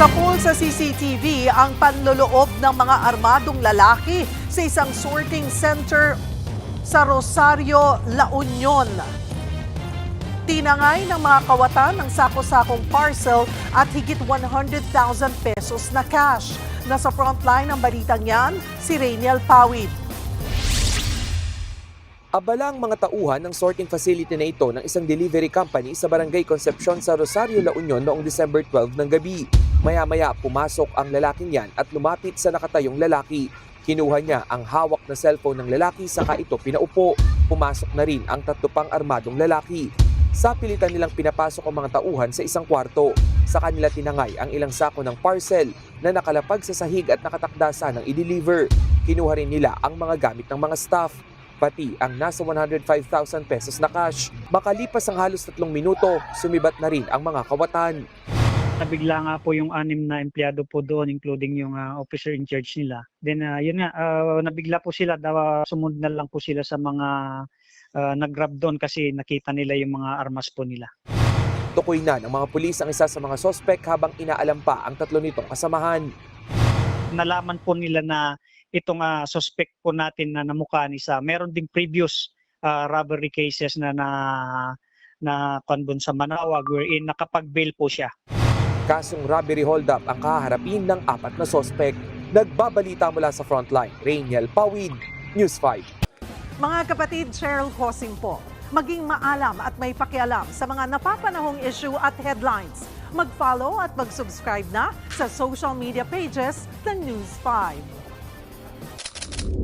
Napul sa CCTV ang panloloob ng mga armadong lalaki sa isang sorting center sa Rosario, La Union. Tinangay ng mga kawatan ng sako-sakong parcel at higit 100,000 pesos na cash. Nasa frontline ng balitang yan, si Rainiel Pawid. Abala ang mga tauhan ng sorting facility na ito ng isang delivery company sa Barangay Concepcion sa Rosario, La Union noong December 12 ng gabi. Maya-maya pumasok ang lalaking yan at lumapit sa nakatayong lalaki. Kinuha niya ang hawak na cellphone ng lalaki saka ito pinaupo. Pumasok na rin ang 3 pang armadong lalaki. Sa pilitan nilang pinapasok ang mga tauhan sa isang kwarto. Sa kanila tinangay ang ilang sako ng parcel na nakalapag sa sahig at nakatakda sanang i-deliver. Kinuha rin nila ang mga gamit ng mga staff, pati ang nasa 105,000 pesos na cash. Makalipas ang halos 3 minuto, sumibat na rin ang mga kawatan. Nabigla nga po yung 6 na empleyado po doon, including yung officer in charge nila. Then yun nga, nabigla po sila, sumunod na lang po sila sa mga nag-grab doon kasi nakita nila yung mga armas po nila. Tukoy na ng mga pulis ang isa sa mga sospek habang inaalam pa ang 3 nitong kasamahan. Nalaman po nila na itong suspect po natin na namukha ni sa meron ding previous robbery cases na kanbon sa Manawag wherein nakapag-bail po siya. Kasong robbery hold-up ang kaharapin ng 4 na sospek. Nagbabalita mula sa frontline, Rainiel Pawid, News 5. Mga kapatid, Cheryl Cosing po. Maging maalam at may pakialam sa mga napapanahong issue at headlines. Mag-follow at mag-subscribe na sa social media pages ng News 5.